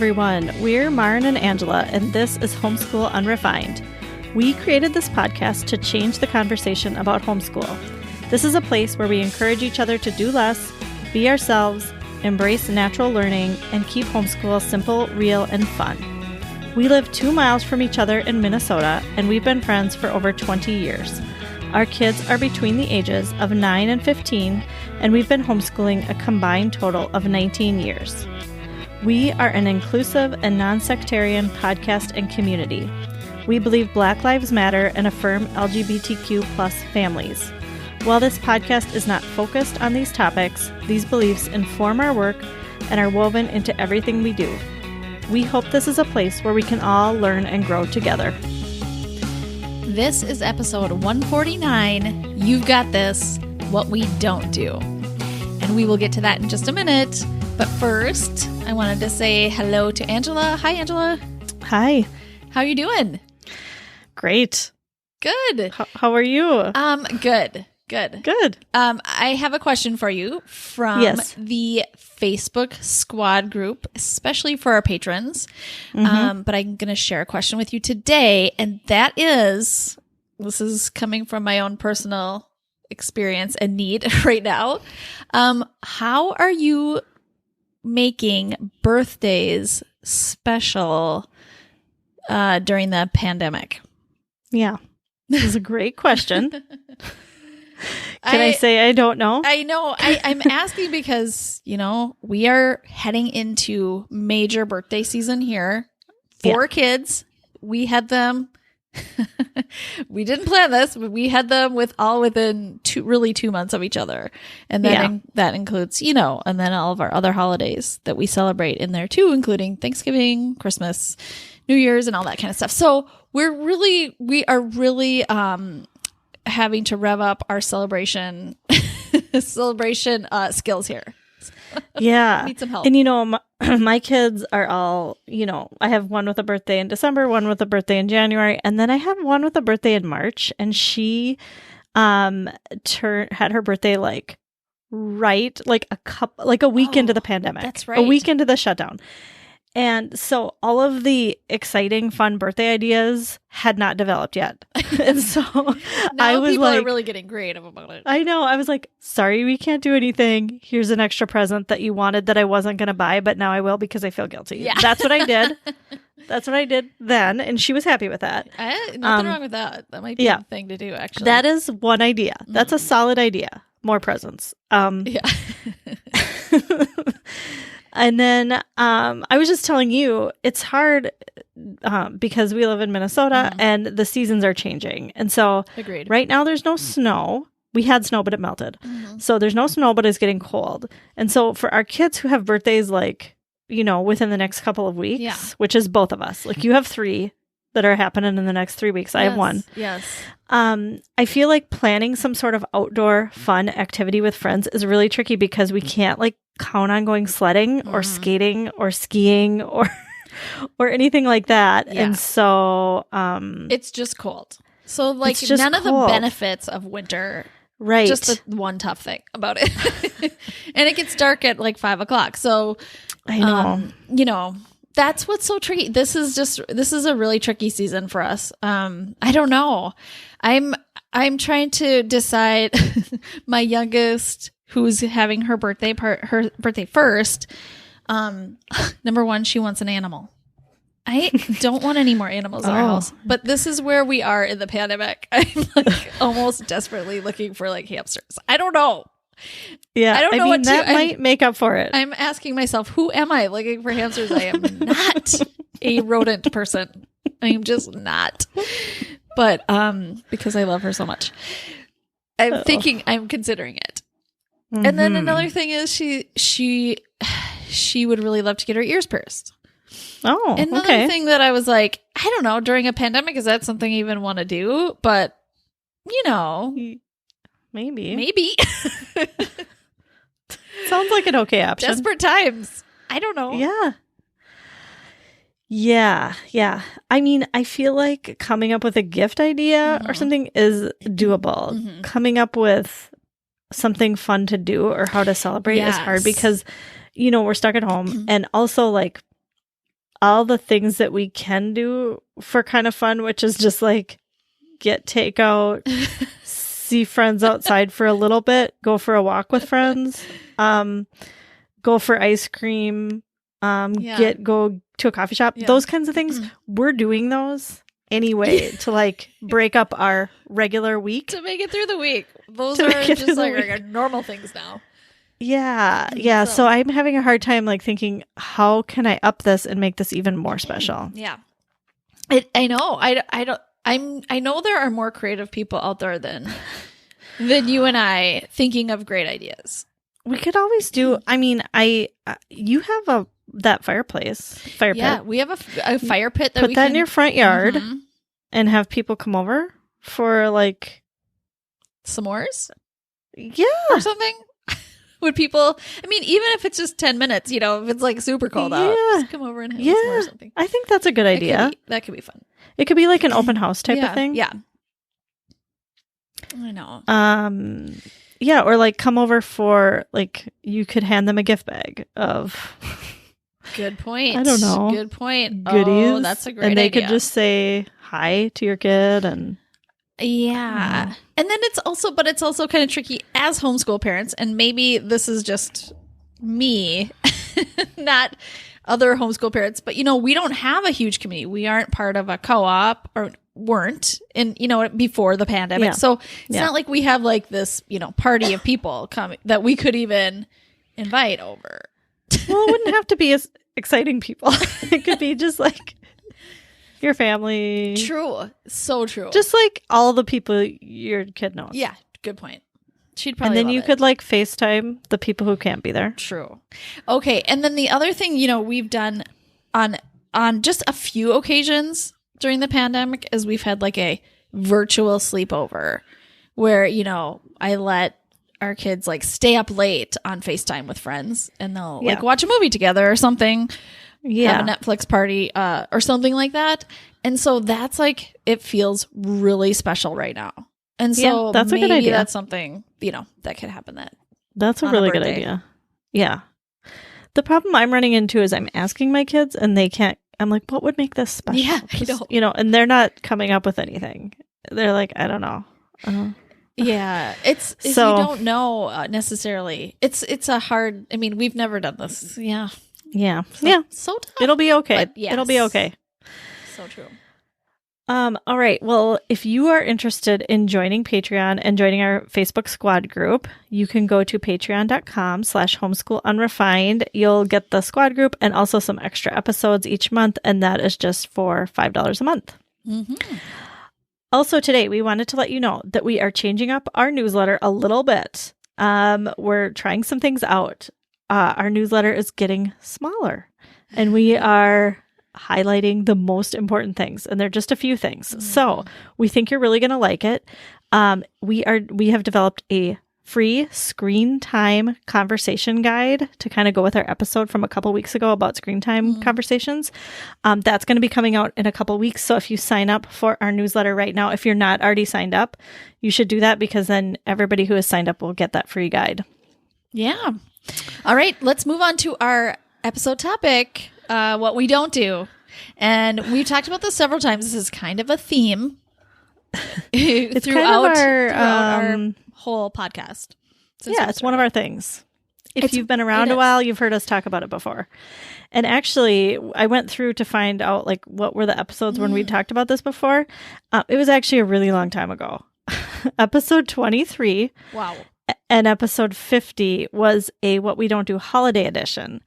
everyone. We're Maren and Angela, and this is Homeschool Unrefined. We created this podcast to change the conversation about homeschool. This is a place where we encourage each other to do less, be ourselves, embrace natural learning, and keep homeschool simple, real, and fun. We live 2 miles from each other in Minnesota, and we've been friends for over 20 years. Our kids are between the ages of 9 and 15, and we've been homeschooling a combined total of 19 years. We are an inclusive and non-sectarian podcast and community. We believe Black Lives Matter and affirm LGBTQ+ families. While this podcast is not focused on these topics, these beliefs inform our work and are woven into everything we do. We hope this is a place where we can all learn and grow together. This is episode 149, You've Got This, What We Don't Do. And we will get to that in just a minute. But first, I wanted to say hello to Angela. Hi, Angela. Hi. How are you doing? Great. Good. How are you? Good. I have a question for you from the Facebook squad group, especially for our patrons. But I'm going to share a question with you today, and that is, this is coming from my own personal experience and need right now. How are you making birthdays special during the pandemic? Yeah, this is a great question. Can I say I don't know? I know. I'm asking because, we are heading into major birthday season here. 4 kids. We had them. We didn't plan this, but we had them within 2 months of each other. And then that includes, and then all of our other holidays that we celebrate in there too, including Thanksgiving, Christmas, New Year's, and all that kind of stuff. So we are really having to rev up our celebration skills here. Yeah. Need some help. And my kids are all, I have one with a birthday in December, one with a birthday in January, and then I have one with a birthday in March, and she had her birthday a week into the pandemic. That's right. A week into the shutdown. And so all of the exciting, fun birthday ideas had not developed yet. And so I was people are really getting creative about it. I know. I was like, sorry, we can't do anything. Here's an extra present that you wanted that I wasn't going to buy, but now I will because I feel guilty. Yeah. That's what I did. That's what I did then. And she was happy with that. Nothing wrong with that. That might be a thing to do, actually. That is one idea. That's a solid idea. More presents. Yeah. And then I was just telling you, it's hard because we live in Minnesota and the seasons are changing. And so Agreed. Right now there's no snow. We had snow, but it melted. So there's no snow, but it's getting cold. And so for our kids who have birthdays within the next couple of weeks, which is both of us, you have 3 that are happening in the next 3 weeks. I have 1. Yes. I feel like planning some sort of outdoor fun activity with friends is really tricky because we can't count on going sledding or skating or skiing or anything like that. Yeah. And so it's just cold. So none of the benefits of winter. Right. Just the one tough thing about it. And it gets dark at 5:00. So I know. That's what's so tricky. This is a really tricky season for us. I don't know. I'm trying to decide. My youngest, who's having her birthday first. Number 1, she wants an animal. I don't want any more animals in our house. But this is where we are in the pandemic. I'm almost desperately looking for hamsters. I don't know. Yeah, I don't know that might make up for it. I'm asking myself, who am I looking for hamsters? I am not a rodent person. I am just not. But because I love her so much, I'm considering it. And then another thing is she would really love to get her ears pierced. Oh, another thing that I was like, I don't know, during a pandemic, is that something I even want to do? But Maybe. Sounds like an okay option. Desperate times. I don't know. Yeah. I mean, I feel like coming up with a gift idea or something is doable. Coming up with something fun to do or how to celebrate is hard because, we're stuck at home. And also all the things that we can do for kind of fun, which is just like get takeout, see friends outside for a little bit, go for a walk with friends, go for ice cream, go to a coffee shop, those kinds of things. We're doing those anyway to like break up our regular week. To make it through the week. Those are just like our normal things now. Yeah. So I'm having a hard time like thinking, how can I up this and make this even more special? Yeah. I know. I know there are more creative people out there than you and I thinking of great ideas. We could always do, I mean, you have that fire pit. Yeah, we have a fire pit that put that in your front yard and have people come over for like s'mores. Yeah. Or something. Would people, I mean, even if it's just 10 minutes, if it's like super cold out, just come over and have s'mores or something. I think that's a good idea. That could be fun. It could be like an open house type of thing. Yeah. I know. Yeah, or like come over for like you could hand them a gift bag of good point. I don't know. Good point. Goodies. Oh, that's a great idea. And they idea. could just say hi to your kid and yeah. And then it's also kind of tricky as homeschool parents, and maybe this is just me, not other homeschool parents, but we don't have a huge community. We aren't part of a co-op or weren't before the pandemic. Yeah. So it's not like we have like this, party of people coming that we could even invite over. Well, it wouldn't have to be as exciting people. It could be just like your family. True. So true. Just like all the people your kid knows. Yeah. Good point. She'd probably And then you could like FaceTime the people who can't be there. True. Okay. And then the other thing, we've done on just a few occasions during the pandemic is we've had like a virtual sleepover where, I let our kids like stay up late on FaceTime with friends and they'll like watch a movie together or something. Yeah. Have a Netflix party or something like that. And so that's like, it feels really special right now. And so that's maybe a good idea. That's something, that could happen. That's a really good idea. Yeah. The problem I'm running into is I'm asking my kids and they can't, I'm like, what would make this special? Yeah, I know. And they're not coming up with anything. They're like, I don't know. Yeah, it's you don't know necessarily. It's a hard. I mean, we've never done this. Yeah. So tough. It'll be okay. Yes. It'll be okay. So true. All right. Well, if you are interested in joining Patreon and joining our Facebook squad group, you can go to patreon.com/homeschoolunrefined. You'll get the squad group and also some extra episodes each month, and that is just for $5 a month. Mm-hmm. Also today, we wanted to let you know that we are changing up our newsletter a little bit. We're trying some things out. Our newsletter is getting smaller, and we are highlighting the most important things, and they're just a few things. Mm. So we think you're really going to like it. We have developed a free screen time conversation guide to kind of go with our episode from a couple weeks ago about screen time conversations. That's going to be coming out in a couple weeks. So if you sign up for our newsletter right now, if you're not already signed up, you should do that because then everybody who has signed up will get that free guide. Yeah. All right, let's move on to our episode topic, what we don't do. And we've talked about this several times. This is kind of a theme it's throughout, kind of our whole podcast. Yeah, it's one of our things. If you've been around a while, you've heard us talk about it before. And actually, I went through to find out like what were the episodes when we talked about this before. It was actually a really long time ago. Episode 23. Wow. And episode 50 was a What We Don't Do holiday edition.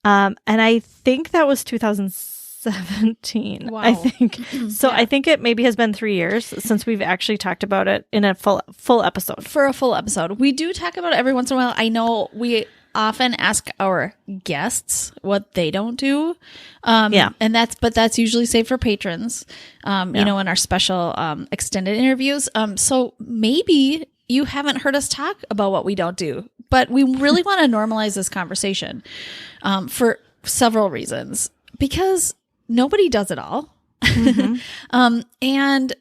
And I think that was 2017. Wow. I think. So I think it maybe has been 3 years since we've actually talked about it in a full episode. For a full episode. We do talk about it every once in a while. I know we often ask our guests what they don't do. And that's usually saved for patrons, in our special extended interviews. So maybe you haven't heard us talk about what we don't do, but we really want to normalize this conversation for several reasons, because nobody does it all. Mm-hmm. And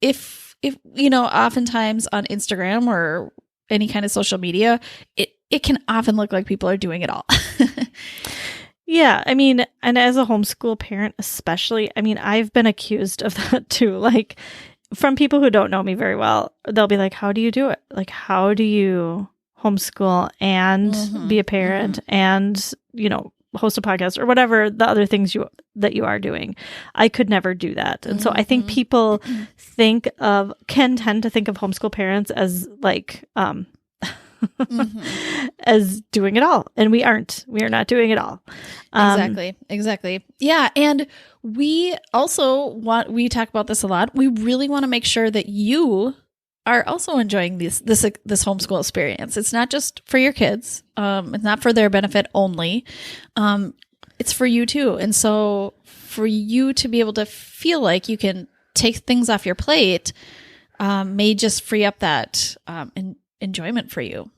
if oftentimes on Instagram or any kind of social media, it can often look like people are doing it all. Yeah. I mean, and as a homeschool parent, especially, I mean, I've been accused of that too. Like from people who don't know me very well, they'll be like, how do you do it? Like, how do you homeschool and be a parent and, you know, host a podcast or whatever the other things that you are doing? I could never do that. And so I think people can tend to think of homeschool parents as like, as doing it all. And we are not doing it all. Exactly. Yeah. And we also we talk about this a lot. We really want to make sure that you are also enjoying this homeschool experience. It's not just for your kids. It's not for their benefit only. It's for you too. And so for you to be able to feel like you can take things off your plate, may just free up that, enjoyment for you.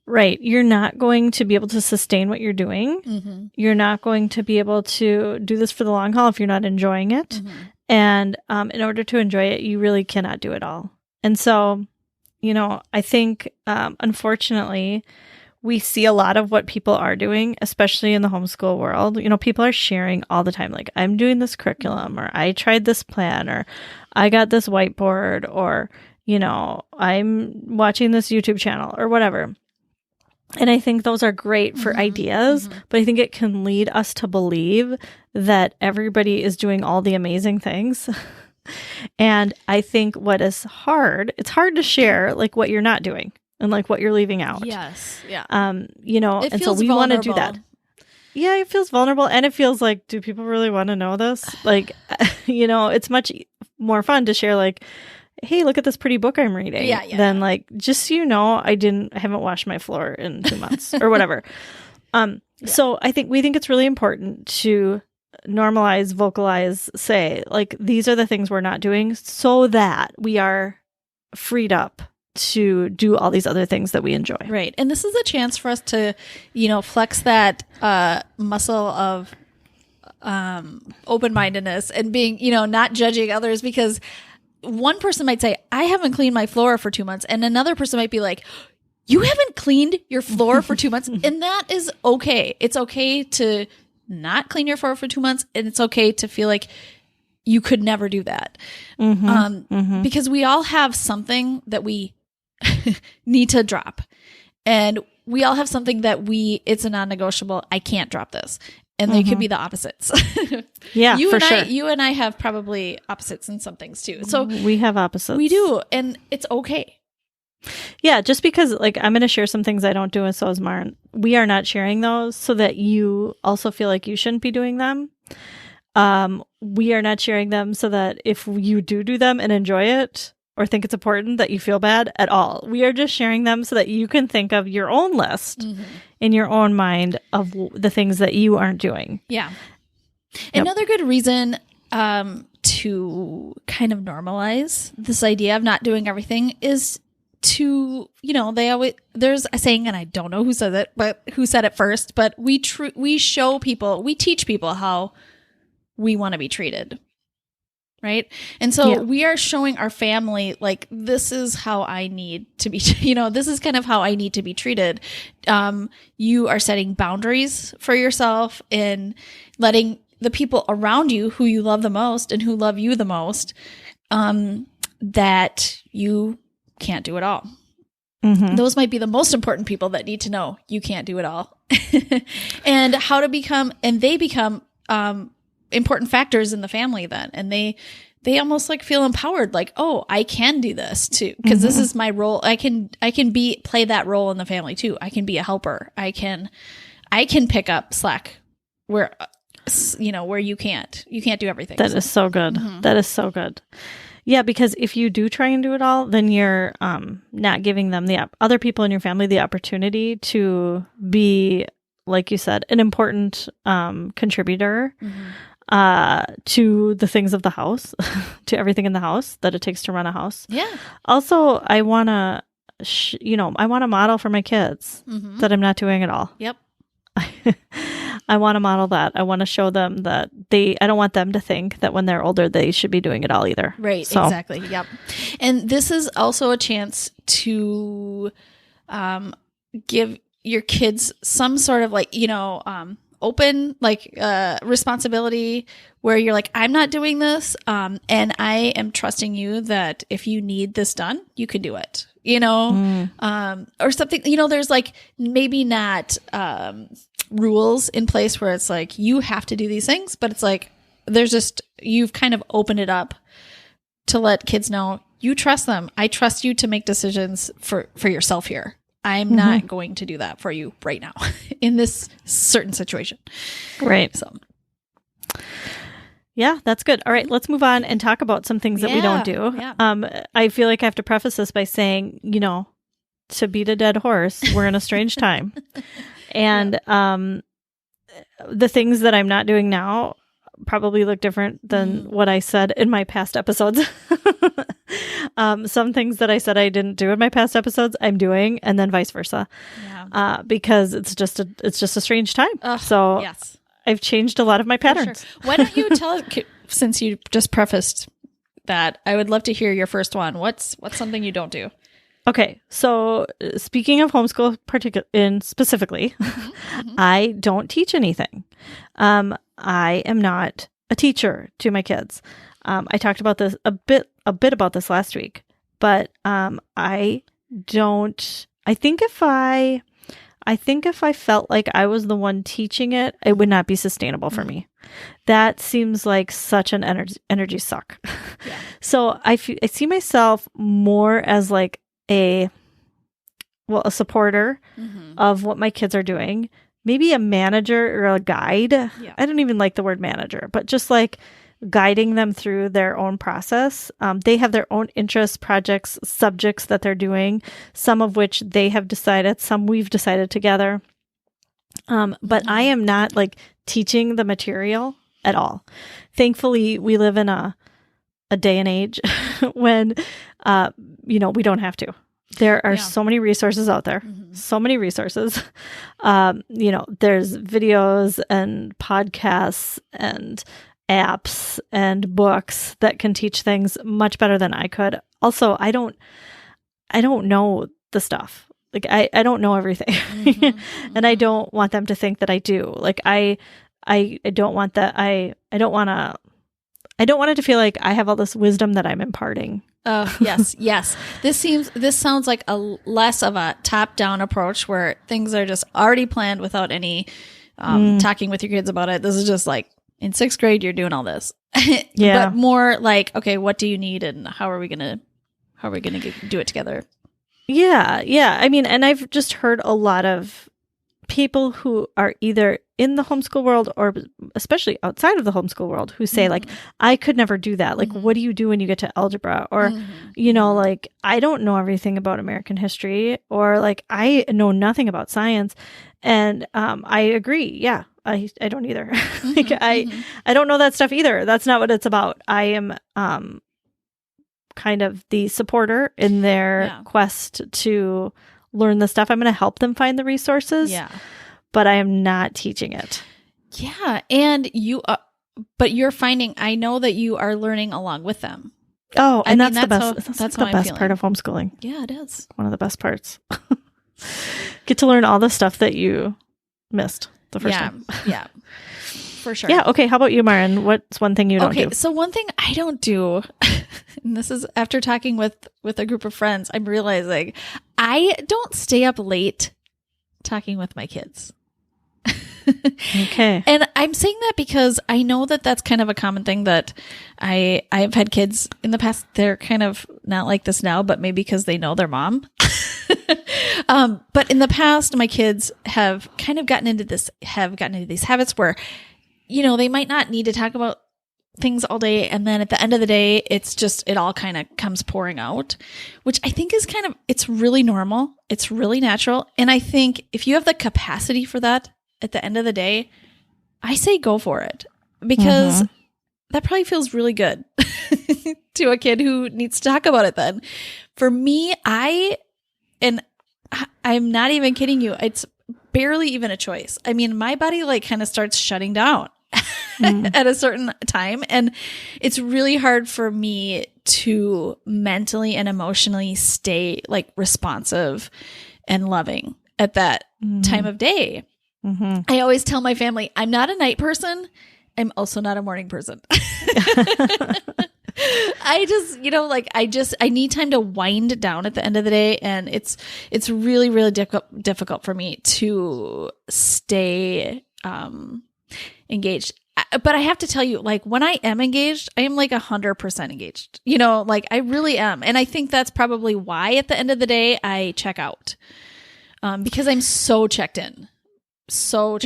Right. You're not going to be able to sustain what you're doing. You're not going to be able to do this for the long haul if you're not enjoying it. And in order to enjoy it, you really cannot do it all. And so, you know, I think, unfortunately, we see a lot of what people are doing, especially in the homeschool world. You know, people are sharing all the time, like, I'm doing this curriculum, or I tried this plan, or I got this whiteboard, or, you know, I'm watching this YouTube channel or whatever. And I think those are great for ideas, but I think it can lead us to believe that everybody is doing all the amazing things. And I think it's hard to share like what you're not doing and like what you're leaving out. Yes. Yeah. You know, and so we want to do that. Yeah, it feels vulnerable. And it feels like, do people really want to know this? Like, you know, it's much more fun to share like, hey, look at this pretty book I'm reading. Than like, just so you know, I haven't washed my floor in 2 months or whatever. So we think it's really important to normalize, vocalize, say, like, these are the things we're not doing so that we are freed up to do all these other things that we enjoy. Right. And this is a chance for us to, you know, flex that muscle of open-mindedness and being, you know, not judging others, because one person might say, I haven't cleaned my floor for 2 months. And another person might be like, you haven't cleaned your floor for 2 months. And that is okay. It's okay to not clean your floor for 2 months. And it's okay to feel like you could never do that. Because we all have something that we need to drop. And we all have something that it's a non-negotiable. I can't drop this. And they could be the opposites. Yeah, you and I have probably opposites in some things too. So we have opposites. We do. And it's okay. Yeah. Just because like I'm going to share some things I don't do, and so is Maren. We are not sharing those so that you also feel like you shouldn't be doing them. We are not sharing them so that if you do them and enjoy it or think it's important, that you feel bad at all. We are just sharing them so that you can think of your own list in your own mind of the things that you aren't doing. Yeah. Yep. Another good reason to kind of normalize this idea of not doing everything is to, you know, there's a saying, and I don't know who said it first, but we teach people how we want to be treated. Right. And so we are showing our family, like, this is how I need to be, you know, this is kind of how I need to be treated. You are setting boundaries for yourself and letting the people around you who you love the most and who love you the most, that you can't do it all. Those might be the most important people that need to know you can't do it all. And they become important factors in the family then. And they almost like feel empowered, like, oh, I can do this too. Cause this is my role. I can play that role in the family too. I can be a helper. I can pick up slack where, you know, where you can't do everything. That is so good. That is so good. Yeah. Because if you do try and do it all, then you're, not giving them other people in your family, the opportunity to be, like you said, an important, contributor, to the things of the house, to everything in the house that it takes to run a house. Yeah. Also, I want to, I want to model for my kids that I'm not doing it all. Yep. I want to model that. I want to show them that I don't want them to think that when they're older, they should be doing it all either. Right. So. Exactly. Yep. And this is also a chance to, give your kids some sort of like, you know, open responsibility where you're like, I'm not doing this. And I am trusting you that if you need this done, you can do it, or something, there's like maybe not, rules in place where it's like, you have to do these things, but it's like, you've kind of opened it up to let kids know you trust them. I trust you to make decisions for yourself here. I'm not going to do that for you right now in this certain situation. Right. So, yeah, that's good. All right, let's move on and talk about some things that we don't do. Yeah. I feel like I have to preface this by saying, to beat a dead horse, we're in a strange time. And the things that I'm not doing now probably look different than what I said in my past episodes. Some things that I said I didn't do in my past episodes, I'm doing, and then vice versa. Yeah. Because it's just a strange time. So yes. I've changed a lot of my patterns. Sure. Why don't you tell us, since you just prefaced that, I would love to hear your first one. What's something you don't do? Okay, so speaking of homeschool specifically, I don't teach anything. I am not a teacher to my kids. I talked about this a bit about this last week, but I don't. I think if I felt like I was the one teaching it, it would not be sustainable for me. That seems like such an energy suck. Yeah. So I see myself more as like a supporter of what my kids are doing, maybe a manager or a guide. Yeah. I don't even like the word manager, but just like guiding them through their own process. They have their own interests, projects, subjects that they're doing, some of which they have decided, some we've decided together. But I am not like teaching the material at all. Thankfully, we live in a day and age when, we don't have to. There are so many resources out there, so many resources. There's videos and podcasts and apps and books that can teach things much better than I could. Also, I don't know the stuff. Like I don't know everything. And I don't want them to think that I do. Like I don't want that. I don't want it to feel like I have all this wisdom that I'm imparting. Oh, yes. Yes. This sounds like a less of a top-down approach where things are just already planned without any talking with your kids about it. This is just like, in 6th grade, you're doing all this. Yeah. But more like, okay, what do you need and how are we going to do it together? Yeah. Yeah. I mean, and I've just heard a lot of people who are either in the homeschool world or especially outside of the homeschool world who say like, I could never do that. Like, what do you do when you get to algebra? Or, like, I don't know everything about American history, or like, I know nothing about science. And I agree. Yeah. I don't either. I don't know that stuff either. That's not what it's about. I am kind of the supporter in their quest to learn the stuff. I'm going to help them find the resources. Yeah. But I am not teaching it. Yeah. And but you're finding, I know that you are learning along with them. Oh, and that's the best. That's the best part of homeschooling. Yeah, it is. One of the best parts. Get to learn all the stuff that you missed the first time. Yeah. For sure. Yeah. Okay. How about you, Maren? What's one thing you don't do? Okay. So one thing I don't do, and this is after talking with a group of friends, I'm realizing I don't stay up late talking with my kids. Okay. And I'm saying that because I know that that's kind of a common thing that I've had kids in the past. They're kind of not like this now, but maybe because they know their mom. But in the past, my kids have kind of gotten into these habits where, they might not need to talk about things all day. And then at the end of the day, it's just, it all kind of comes pouring out, which I think is it's really normal. It's really natural. And I think if you have the capacity for that at the end of the day, I say go for it, because that probably feels really good to a kid who needs to talk about it then. For me, I'm not even kidding you. It's barely even a choice. I mean, my body kind of starts shutting down at a certain time. And it's really hard for me to mentally and emotionally stay responsive and loving at that time of day. I always tell my family, I'm not a night person. I'm also not a morning person. I just, I need time to wind down at the end of the day. And it's really, really difficult for me to stay engaged. But I have to tell you, like, when I am engaged, I am like 100% engaged, I really am. And I think that's probably why at the end of the day, I check out, because I'm so checked in, much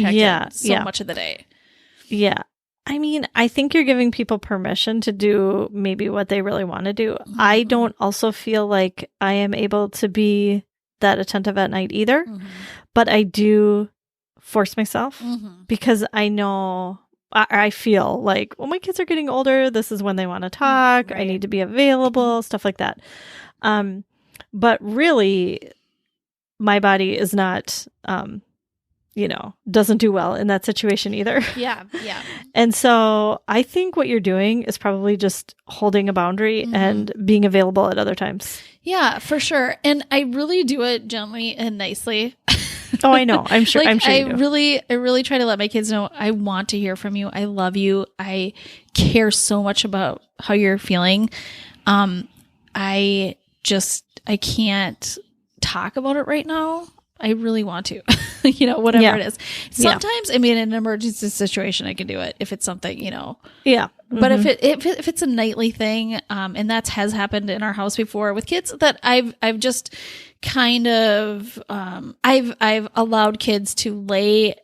of the day. Yeah. I mean, I think you're giving people permission to do maybe what they really want to do. Mm-hmm. I don't also feel like I am able to be that attentive at night either, but I do force myself because I know, I feel like, well, my kids are getting older. This is when they want to talk. Right. I need to be available, stuff like that. But really, my body is not, doesn't do well in that situation either. Yeah. And so I think what you're doing is probably just holding a boundary and being available at other times. Yeah, for sure. And I really do it gently and nicely. Oh, I know. I'm sure. I'm sure you do. I really try to let my kids know I want to hear from you. I love you. I care so much about how you're feeling. I can't talk about it right now. I really want to, whatever it is. Sometimes, I mean, in an emergency situation, I can do it if it's something, Yeah. But if it's a nightly thing, and that has happened in our house before with kids, that I've just kind of, I've allowed kids to lay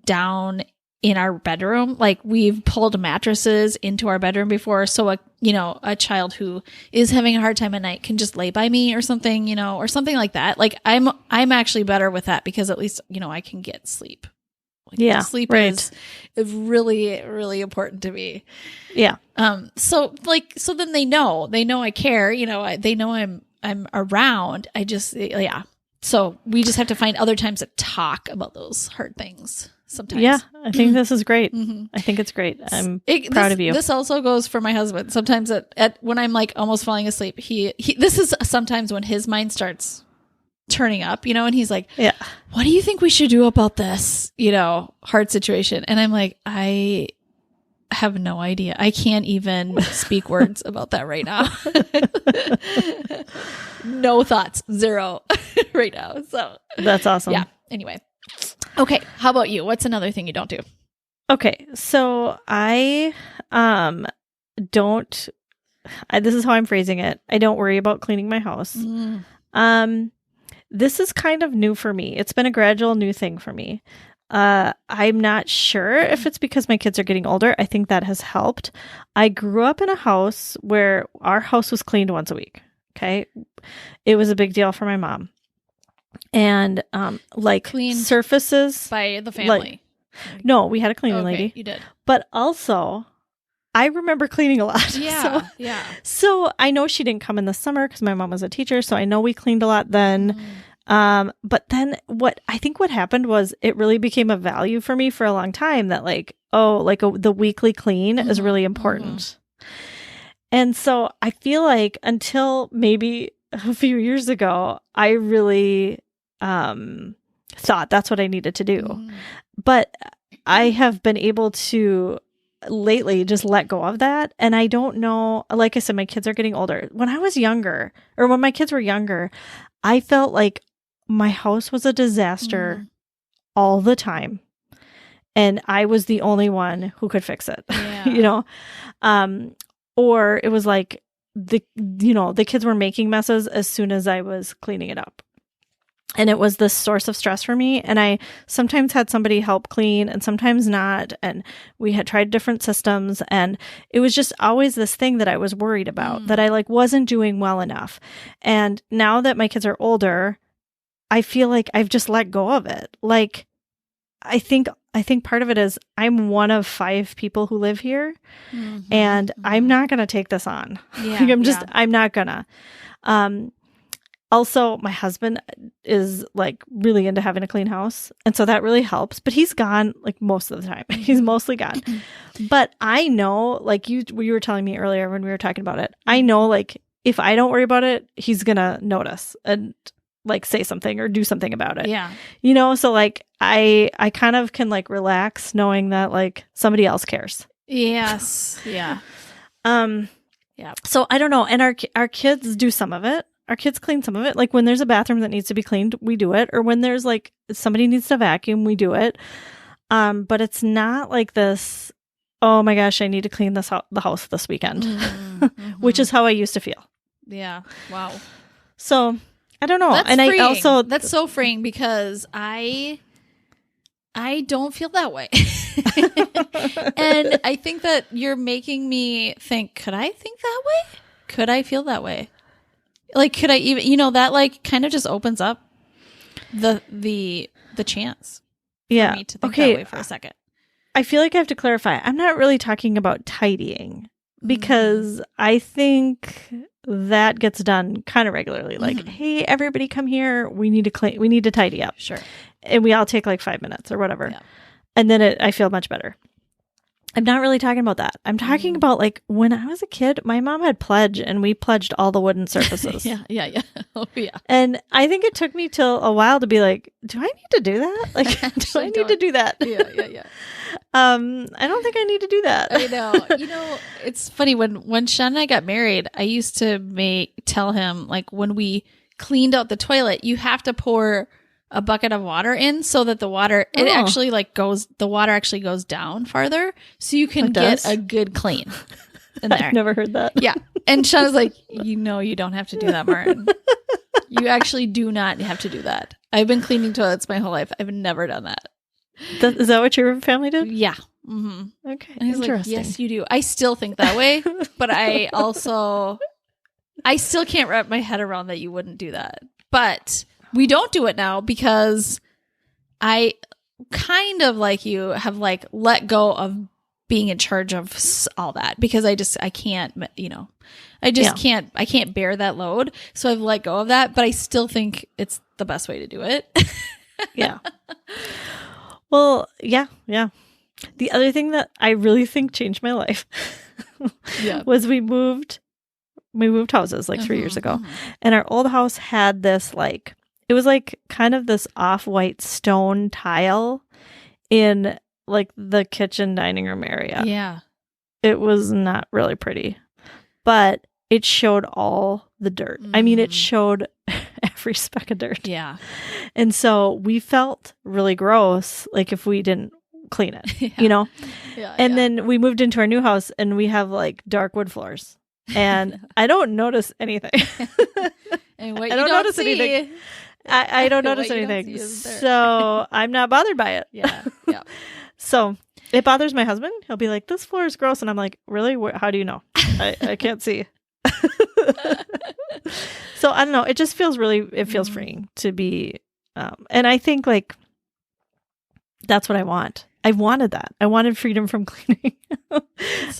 down in our bedroom. Like, we've pulled mattresses into our bedroom before. So a child who is having a hard time at night can just lay by me or something, or something like that. Like, I'm actually better with that because at least, I can get sleep. Like, sleep is really, really important to me. Yeah. So then they know I care, they know I'm around. So we just have to find other times to talk about those hard things. Sometimes. Yeah, I think this is great. I think it's great. I'm proud of you. This also goes for my husband. Sometimes at when I'm like almost falling asleep, he this is sometimes when his mind starts turning up, and he's like, "Yeah, what do you think we should do about this, hard situation?" And I'm like, I have no idea. I can't even speak words about that right now. No thoughts, zero right now. So that's awesome. Yeah. Anyway. Okay, how about you? What's another thing you don't do? Okay, so I don't. This is how I'm phrasing it. I don't worry about cleaning my house. This is kind of new for me. It's been a gradual new thing for me. I'm not sure if it's because my kids are getting older. I think that has helped. I grew up in a house where our house was cleaned once a week. Okay, it was a big deal for my mom. And cleaned surfaces by the family. No, we had a cleaning lady. You did. But also, I remember cleaning a lot. Yeah. So I know she didn't come in the summer because my mom was a teacher. So I know we cleaned a lot then. But then what happened was it really became a value for me for a long time that the weekly clean is really important. And so I feel like until maybe a few years ago, I really thought that's what I needed to do. But I have been able to lately just let go of that. And I don't know, like I said, my kids are getting older. When I was younger, or when my kids were younger, I felt like my house was a disaster all the time. And I was the only one who could fix it, or it was like, the kids were making messes as soon as I was cleaning it up. And it was this source of stress for me. And I sometimes had somebody help clean and sometimes not. And we had tried different systems. And it was just always this thing that I was worried about, that I wasn't doing well enough. And now that my kids are older, I feel like I've just let go of it. Like, I think part of it is I'm one of 5 people who live here, and I'm not going to take this on. Yeah, I'm not gonna. Also, my husband is really into having a clean house. And so that really helps, but he's gone most of the time. He's mostly gone. But I know, you were telling me earlier when we were talking about it, I know if I don't worry about it, he's going to notice. And like say something or do something about it. Yeah. You know, so like I kind of can like relax knowing that like somebody else cares. Yes. Yeah. Yeah. So I don't know. And our kids do some of it. Our kids clean some of it. Like when there's a bathroom that needs to be cleaned, we do it. Or when there's like somebody needs to vacuum, we do it. But it's not like this, oh my gosh, I need to clean the house this weekend, which is how I used to feel. Yeah. Wow. So I don't know. That's and freeing. I also, that's so freeing because I don't feel that way. And I think that you're making me think, could I think that way? Could I feel that way? Like, could I even, you know, that like kind of just opens up the chance for me to think that way for a second. I feel like I have to clarify. I'm not really talking about tidying because I think that gets done kind of regularly. Like, hey, everybody come here. We need to clean. We need to tidy up. Sure. And we all take like 5 minutes or whatever. Yeah. And then I feel much better. I'm not really talking about that. I'm talking about like when I was a kid, my mom had pledge and we pledged all the wooden surfaces. Yeah. Oh, yeah. And I think it took me till a while to be like, do I need to do that? Like, do I need to do that? Yeah. I don't think I need to do that. I know. You know, it's funny when Sean and I got married, I used to tell him like when we cleaned out the toilet, you have to pour a bucket of water in so that the water the water actually goes down farther so you can get a good clean in there. I've never heard that. Yeah. And Sean was like, you don't have to do that, Martin. You actually do not have to do that. I've been cleaning toilets my whole life. I've never done that. Is that what your family did? Yeah. Mm-hmm. Okay. And Interesting. like, yes, you do. I still think that way, but I still can't wrap my head around that you wouldn't do that. But we don't do it now because I kind of like you have like let go of being in charge of all that because I can't, you know, I can't bear that load. So I've let go of that, but I still think it's the best way to do it. Yeah. Well, yeah. The other thing that I really think changed my life was we moved houses like 3 years ago. And our old house had this like, it was like kind of this off-white stone tile in like the kitchen dining room area. Yeah. It was not really pretty, but it showed all the dirt. I mean, it showed every speck of dirt. Yeah. And so we felt really gross, like if we didn't clean it, you know? Yeah. And then we moved into our new house and we have like dark wood floors and I don't notice anything. And what I don't notice anything. I don't notice anything. So I'm not bothered by it. Yeah. So it bothers my husband. He'll be like, this floor is gross. And I'm like, really? How do you know? I can't see. So I don't know. It just feels freeing to be. And I think like, that's what I want. I wanted that. I wanted freedom from cleaning.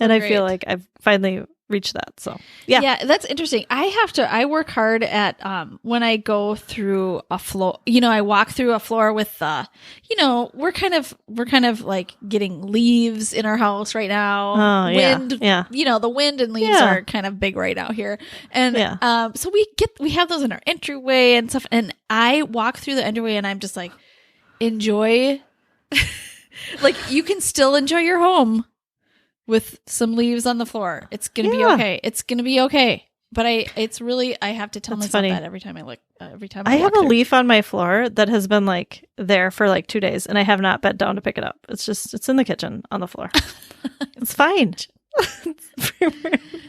And I feel like I've finally reach that. So yeah, that's interesting. I work hard at when I go through a floor, you know, I walk through a floor with you know, we're kind of like getting leaves in our house right now. Wind, yeah. You know, the wind and leaves are kind of big right out here. And so we have those in our entryway and stuff, and I walk through the entryway and I'm just like, enjoy like you can still enjoy your home with some leaves on the floor. It's going to be okay. It's going to be okay. But I have to tell myself that every time I have a leaf on my floor that has been like there for like 2 days and I have not bent down to pick it up. It's in the kitchen on the floor. It's fine.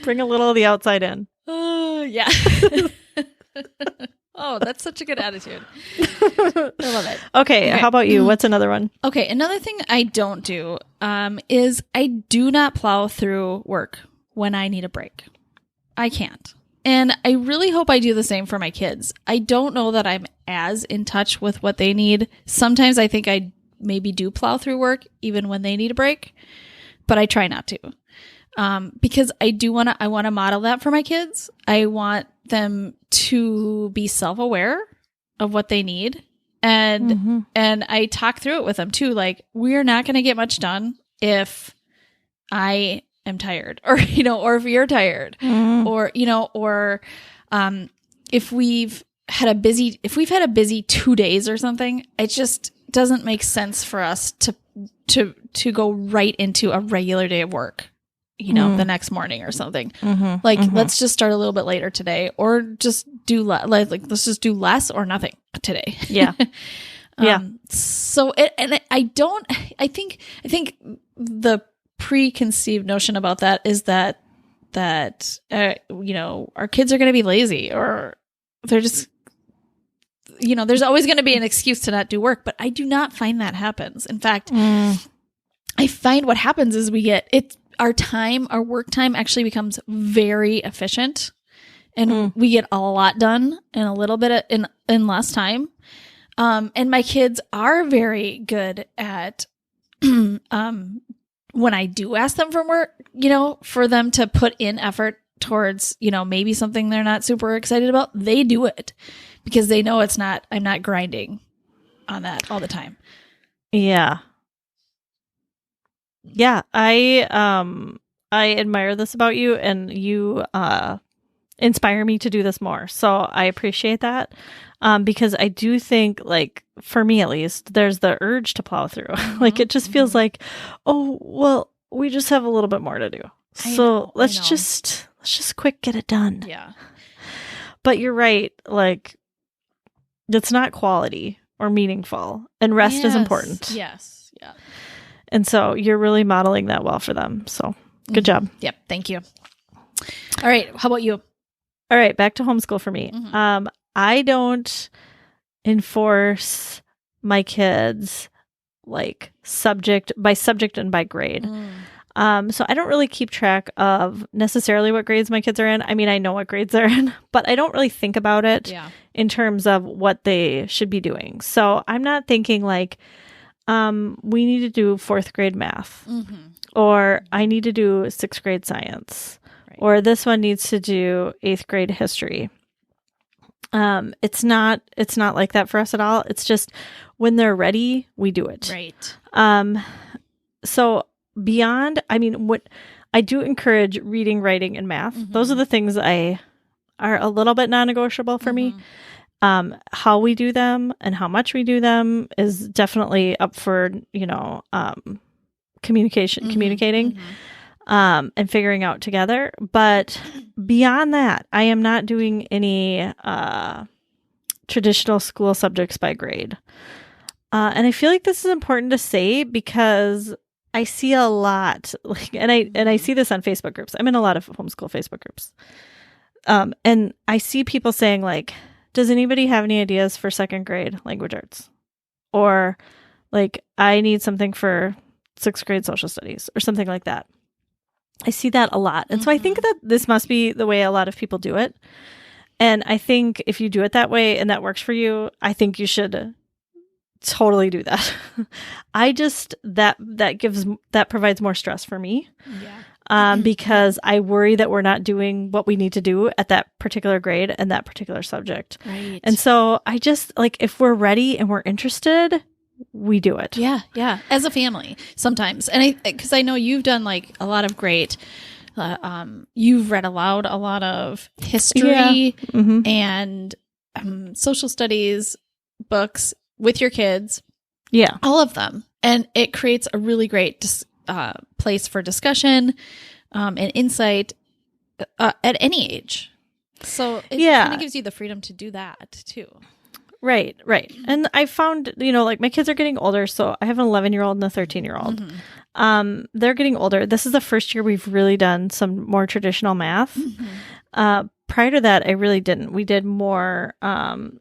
Bring a little of the outside in. Yeah. Oh, that's such a good attitude. I love it. Okay, how about you? What's another one? Okay, another thing I don't do is I do not plow through work when I need a break. I can't. And I really hope I do the same for my kids. I don't know that I'm as in touch with what they need. Sometimes I think I maybe do plow through work even when they need a break, but I try not to. Because I want to model that for my kids. I want them to be self-aware of what they need. And I talk through it with them too. Like, we're not going to get much done if I am tired or, you know, or if you're tired or, you know, or, if we've if we've had a busy 2 days or something, it just doesn't make sense for us to go right into a regular day of work, the next morning or something. Let's just start a little bit later today, or just do let's just do less or nothing today. Yeah. Yeah. I think the preconceived notion about that is that our kids are going to be lazy, or they're just, there's always going to be an excuse to not do work, but I do not find that happens. In fact, I find what happens is our work time actually becomes very efficient, and we get a lot done in a little bit in less time. And my kids are very good at, when I do ask them for work, for them to put in effort towards, maybe something they're not super excited about, they do it because they know I'm not grinding on that all the time. Yeah. Yeah. I admire this about you, and you, inspire me to do this more. So I appreciate that. Because I do think, for me at least, there's the urge to plow through. It just feels like, oh, well, we just have a little bit more to do. So let's just quick get it done. Yeah. But you're right. It's not quality or meaningful, and rest is important. Yes. Yeah. And so you're really modeling that well for them. So good job. Yep. Thank you. All right. How about you? All right. Back to homeschool for me. I don't enforce my kids subject by subject and by grade. So I don't really keep track of necessarily what grades my kids are in. I mean, I know what grades they're in, but I don't really think about it in terms of what they should be doing. So I'm not thinking we need to do 4th grade math, or I need to do 6th grade science, or this one needs to do 8th grade history. It's not like that for us at all. It's just when they're ready, we do it. Right. So beyond, what I do encourage reading, writing, and math. Those are the things are a little bit non-negotiable for me. How we do them and how much we do them is definitely up for, communicating. And figuring out together. But beyond that, I am not doing any traditional school subjects by grade. And I feel like this is important to say because I see a lot, and I see this on Facebook groups. I'm in a lot of homeschool Facebook groups. And I see people saying does anybody have any ideas for 2nd grade language arts? Or I need something for 6th grade social studies or something like that. I see that a lot. And so I think that this must be the way a lot of people do it. And I think if you do it that way and that works for you, I think you should totally do that. That provides more stress for me. Yeah. Because I worry that we're not doing what we need to do at that particular grade and that particular subject. Right. And so I just if we're ready and we're interested, we do it. Yeah. Yeah. As a family sometimes. And because I know you've done a lot of great, you've read aloud a lot of history and social studies books with your kids. Yeah. All of them. And it creates a really great place for discussion and insight at any age. So it kind of gives you the freedom to do that too. Right. And I found, my kids are getting older. So I have an 11-year-old and a 13-year-old. They're getting older. This is the first year we've really done some more traditional math. Prior to that, I really didn't. We did more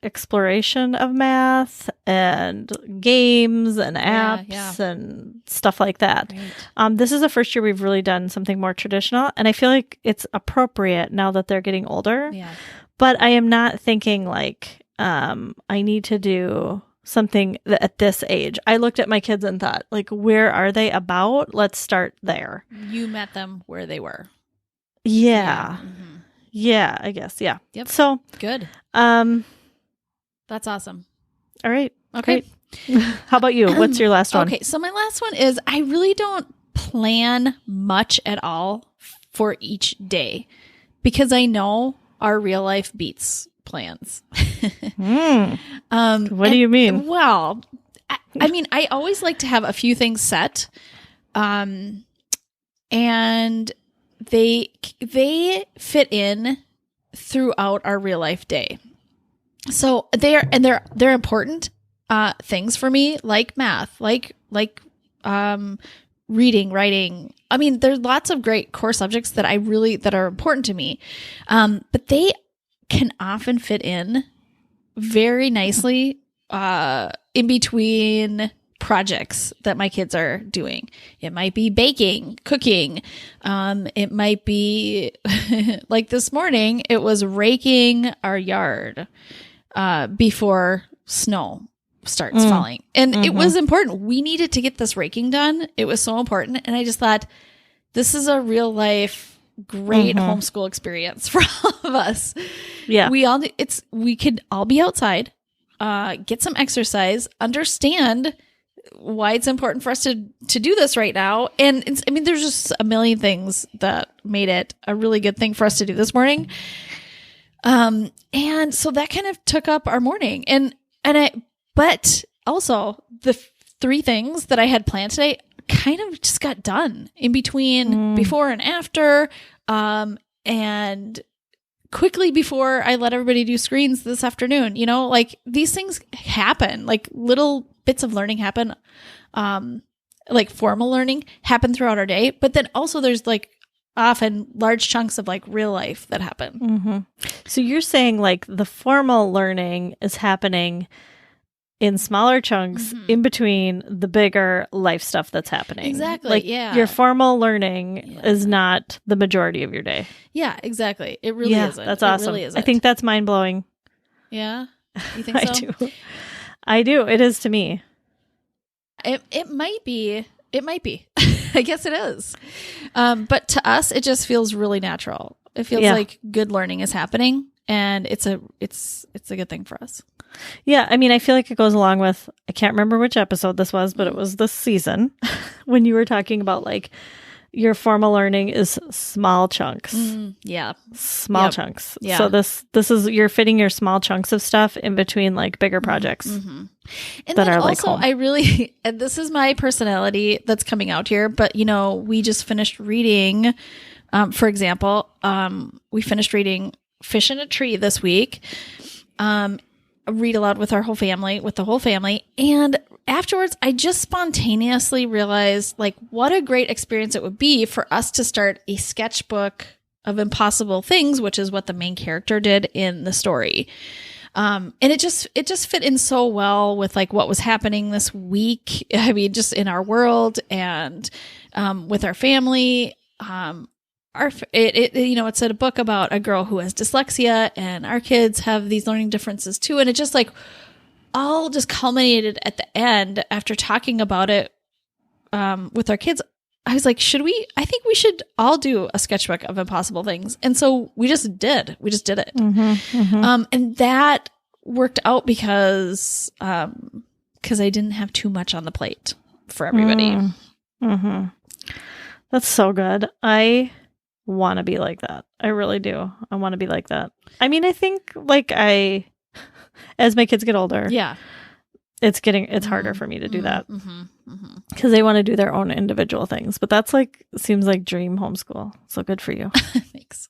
exploration of math and games and apps and stuff like that. Right. This is the first year we've really done something more traditional. And I feel like it's appropriate now that they're getting older. Yeah. But I am not thinking I need to do something at this age. I looked at my kids and thought, where are they about? Let's start there. You met them where they were. Yeah. Yeah, I guess. Yeah. Yep. So good. That's awesome. All right. Okay. Great. How about you? What's your last one? Okay. So my last one is I really don't plan much at all for each day because I know our real life beats plans. What do you mean? Well, I mean, I always like to have a few things set. And they fit in throughout our real life day. So they're important things for me, like math, like reading, writing. I mean, there's lots of great core subjects that are important to me. But they can often fit in very nicely in between projects that my kids are doing. It might be baking, cooking. It might be like this morning, it was raking our yard before snow starts falling. And it was important. We needed to get this raking done. It was so important. And I just thought, this is a real life, great homeschool experience for all of us. Yeah. We could all be outside, get some exercise, understand why it's important for us to do this right now. And there's just a million things that made it a really good thing for us to do this morning. And so that kind of took up our morning. But also the three things that I had planned today kind of just got done in between before and after. And quickly before I let everybody do screens this afternoon, like these things happen, like little bits of learning happen, like formal learning happen throughout our day. But then also there's like often large chunks of like real life that happen. So you're saying like the formal learning is happening in smaller chunks in between the bigger life stuff that's happening. Exactly. Like your formal learning is not the majority of your day. Yeah, exactly. It really isn't. That's awesome. It really isn't. I think that's mind blowing. Yeah. You think so? I do. It is to me. It might be. It might be. I guess it is. But to us, it just feels really natural. It feels like good learning is happening, and it's a good thing for us. Yeah, I mean, I feel like it goes along with, I can't remember which episode this was, but it was this season when you were talking about like your formal learning is small chunks. Small chunks. Yeah. So this is, you're fitting your small chunks of stuff in between like bigger projects and that are like also, home. And this is my personality that's coming out here, but we just finished reading, for example, we finished reading Fish in a Tree this week. Read aloud with the whole family. And afterwards, I just spontaneously realized like what a great experience it would be for us to start a sketchbook of impossible things, which is what the main character did in the story. And it just fit in so well with like what was happening this week. I mean, just in our world and, with our family, it said a book about a girl who has dyslexia, and our kids have these learning differences too. And it just like all just culminated at the end after talking about it with our kids. I was like, I think we should all do a sketchbook of impossible things. And so we just did it. And that worked out because I didn't have too much on the plate for everybody. That's so good. I want to be like that. I really do. I want to be like that. I mean, I think like as my kids get older, it's harder for me to do that because they want to do their own individual things. But that's like, seems like dream homeschool. So good for you. Thanks.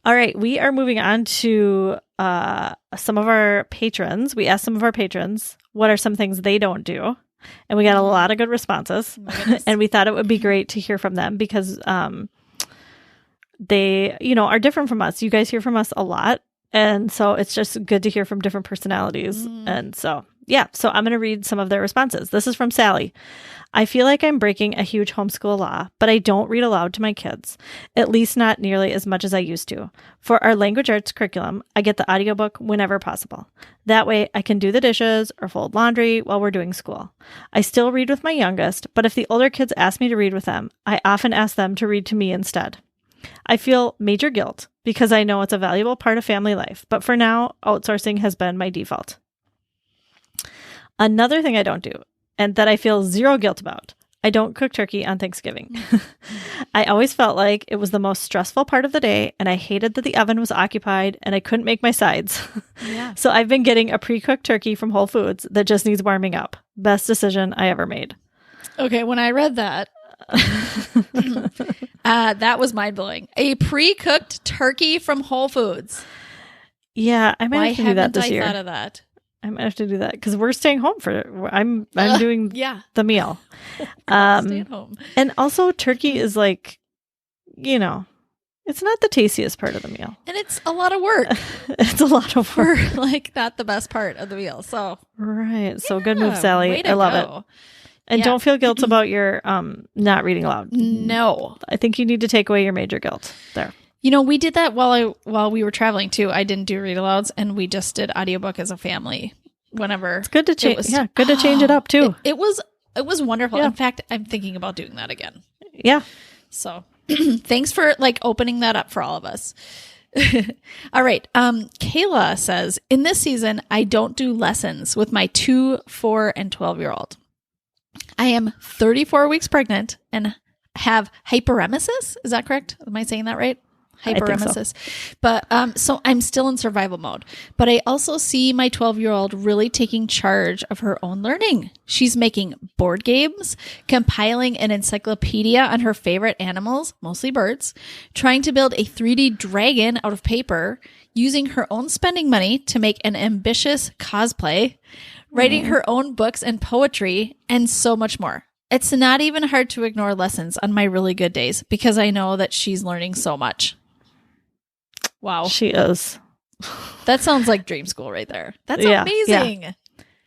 All right. We are moving on to some of our patrons. We asked some of our patrons, what are some things they don't do? And we got a lot of good responses. And we thought it would be great to hear from them because they, are different from us. You guys hear from us a lot. And so it's just good to hear from different personalities. And so, so I'm going to read some of their responses. This is from Sally. I feel like I'm breaking a huge homeschool law, but I don't read aloud to my kids, at least not nearly as much as I used to. For our language arts curriculum, I get the audiobook whenever possible. That way I can do the dishes or fold laundry while we're doing school. I still read with my youngest, but if the older kids ask me to read with them, I often ask them to read to me instead. I feel major guilt because I know it's a valuable part of family life, but for now, outsourcing has been my default. Another thing I don't do, and that I feel zero guilt about, I don't cook turkey on Thanksgiving. I always felt like it was the most stressful part of the day, and I hated that the oven was occupied and I couldn't make my sides. Yeah. So I've been getting a pre-cooked turkey from Whole Foods that just needs warming up. Best decision I ever made. Okay, when I read that, that was mind-blowing. A pre-cooked turkey from Whole Foods. Yeah, I might have to do that this year. Why haven't I thought of that? I might have to do that because we're staying home I'm doing the meal. Stay at home. And also turkey is like, it's not the tastiest part of the meal. And it's a lot of work. It's a lot of work. For, like, not the best part of the meal. So right. So good move, Sally. I love it. And don't feel guilt about your not reading aloud. No. I think you need to take away your major guilt there. We did that while we were traveling too. I didn't do read alouds, and we just did audiobook as a family whenever. It's good to change. Yeah, good to change it up too. It was wonderful. Yeah. In fact, I'm thinking about doing that again. Yeah. So thanks for opening that up for all of us. All right. Kayla says, in this season, I don't do lessons with my 2, 4, and 12-year-old. I am 34 weeks pregnant and have hyperemesis. Is that correct? Am I saying that right? Hyperemesis. So. But so I'm still in survival mode. But I also see my 12-year-old really taking charge of her own learning. She's making board games, compiling an encyclopedia on her favorite animals, mostly birds, trying to build a 3D dragon out of paper, using her own spending money to make an ambitious cosplay, writing her own books and poetry, and so much more. It's not even hard to ignore lessons on my really good days because I know that she's learning so much. Wow. She is. That sounds like dream school right there. That's amazing.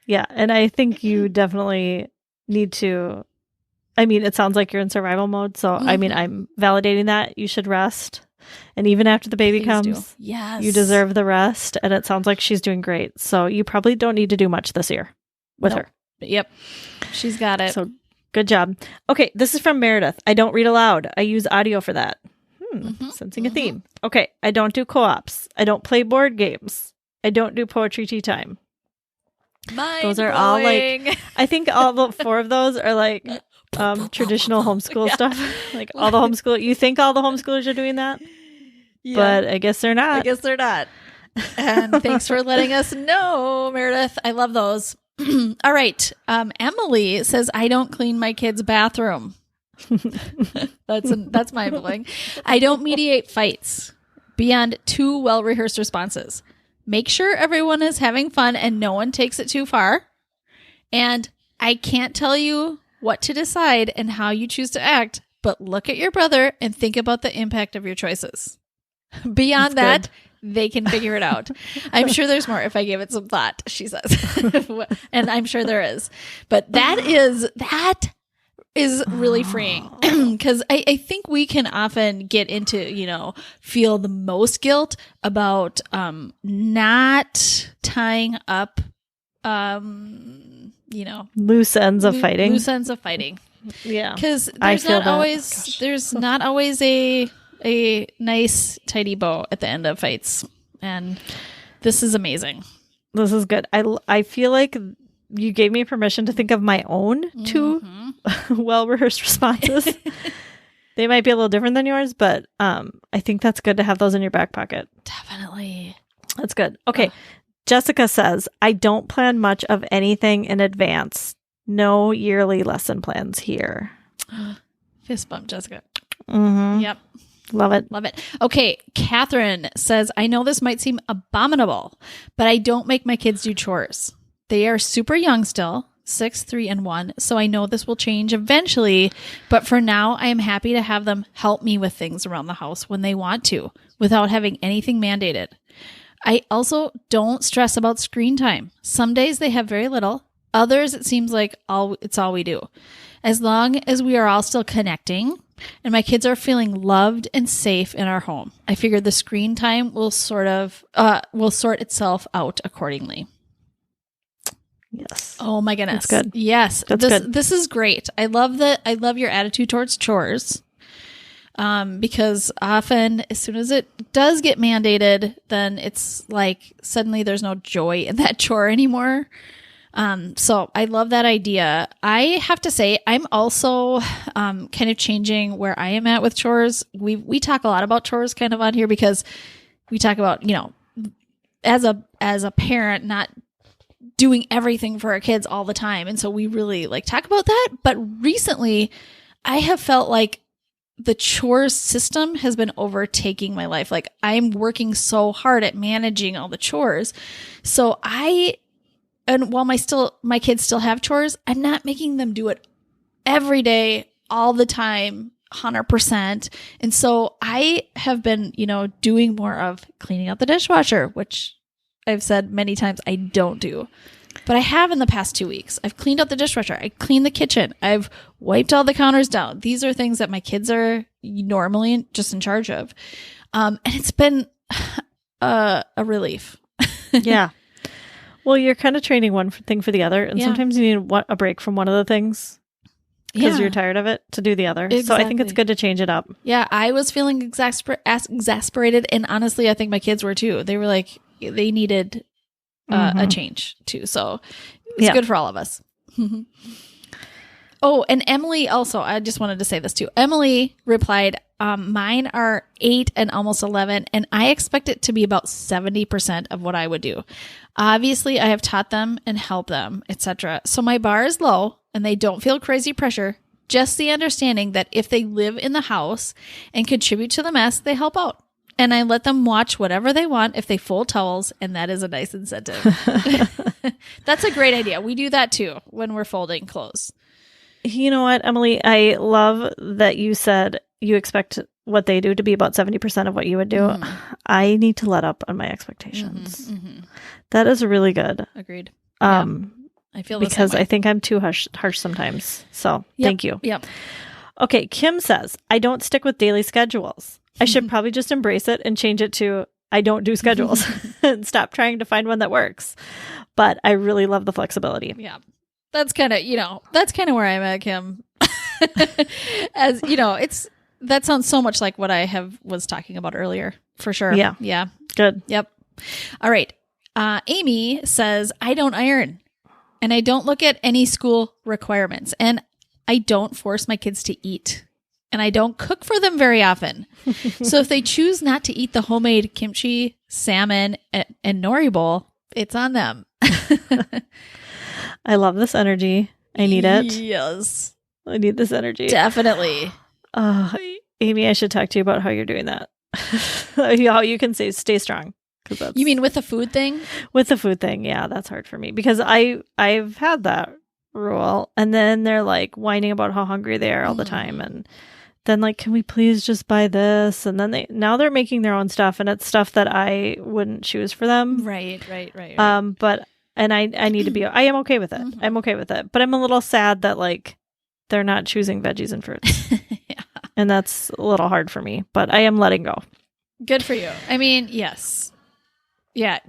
Yeah. And I think you definitely need to, it sounds like you're in survival mode. So, I'm validating that. You should rest. And even after the baby comes, yes, you deserve the rest. And it sounds like she's doing great. So you probably don't need to do much this year with her. Yep. She's got it. So good job. Okay. This is from Meredith. I don't read aloud. I use audio for that. Sensing a theme. Okay. I don't do co-ops. I don't play board games. I don't do poetry tea time. Those are all I think all the 4 of those are traditional homeschool stuff. All the homeschool. You think all the homeschoolers are doing that? Yeah. But I guess they're not. And thanks for letting us know, Meredith. I love those. All right. Emily says, I don't clean my kid's bathroom. That's mind-blowing. I don't mediate fights beyond 2 well-rehearsed responses. Make sure everyone is having fun and no one takes it too far. And I can't tell you what to decide and how you choose to act, but look at your brother and think about the impact of your choices. Beyond that, they can figure it out. I'm sure there's more if I give it some thought, she says. And I'm sure there is. But that is really freeing because I think we can often get into, feel the most guilt about not tying up, loose ends of fighting. Loose ends of fighting. Yeah. Because there's not always a nice, tidy bow at the end of fights. And this is amazing. This is good. I feel like you gave me permission to think of my own 2 well-rehearsed responses. They might be a little different than yours, but I think that's good to have those in your back pocket. Definitely. That's good. Okay. Jessica says, I don't plan much of anything in advance. No yearly lesson plans here. Fist bump, Jessica. Mm-hmm. Yep. Love it. Love it. Okay. Catherine says, I know this might seem abominable, but I don't make my kids do chores. They are super young still, 6, 3, and 1. So I know this will change eventually. But for now, I am happy to have them help me with things around the house when they want to, without having anything mandated. I also don't stress about screen time. Some days they have very little. Others, it seems like it's all we do. As long as we are all still connecting and my kids are feeling loved and safe in our home, I figure the screen time will sort itself out accordingly. Yes. Oh my goodness. That's good. Yes. That's good. This is great. I love your attitude towards chores. Because often as soon as it does get mandated, then it's like suddenly there's no joy in that chore anymore. So I love that idea. I have to say, I'm also kind of changing where I am at with chores. We talk a lot about chores kind of on here because we talk about, as a parent, not doing everything for our kids all the time. And so we really talk about that. But recently I have felt like the chores system has been overtaking my life. Like I'm working so hard at managing all the chores. So and while my kids still have chores, I'm not making them do it every day, all the time, 100%. And so I have been, doing more of cleaning out the dishwasher, which I've said many times I don't do. But I have in the past 2 weeks. I've cleaned out the dishwasher. I cleaned the kitchen. I've wiped all the counters down. These are things that my kids are normally just in charge of. And it's been a relief. Yeah. Well, you're kind of training one thing for the other. And sometimes you need a break from one of the things because you're tired of it to do the other. Exactly. So I think it's good to change it up. Yeah. I was feeling exasperated. And honestly, I think my kids were too. They were like, they needed a change too. So it's good for all of us. Oh, and Emily also, I just wanted to say this too. Emily replied, mine are 8 and almost 11, and I expect it to be about 70% of what I would do. Obviously, I have taught them and helped them, etc. So my bar is low and they don't feel crazy pressure. Just the understanding that if they live in the house and contribute to the mess, they help out. And I let them watch whatever they want if they fold towels, and that is a nice incentive. That's a great idea. We do that too when we're folding clothes. You know what, Emily? I love that you said you expect what they do to be about 70% of what you would do. Mm-hmm. I need to let up on my expectations. Mm-hmm. That is really good. Agreed. I feel because I think I'm too harsh sometimes. So thank you. Yep. Okay. Kim says, I don't stick with daily schedules. I should probably just embrace it and change it to I don't do schedules and stop trying to find one that works. But I really love the flexibility. Yeah. That's kind of, where I'm at, Kim. As that sounds so much like what I was talking about earlier, for sure. Yeah. Yeah. Good. Yep. All right. Amy says, I don't iron and I don't look at any school requirements and I don't force my kids to eat. And I don't cook for them very often. So if they choose not to eat the homemade kimchi, salmon, and nori bowl, it's on them. I love this energy. I need it. Yes. I need this energy. Definitely. Amy, I should talk to you about how you're doing that. How you can stay strong. You mean with the food thing? With the food thing, yeah, that's hard for me. Because I've had that rule. And then they're like whining about how hungry they are all the time. And then can we please just buy this? And then now they're making their own stuff, and it's stuff that I wouldn't choose for them. Right. But I need to be. I am okay with it. Mm-hmm. I'm okay with it. But I'm a little sad that they're not choosing veggies and fruits, and that's a little hard for me. But I am letting go. Good for you. I mean, yes, yeah.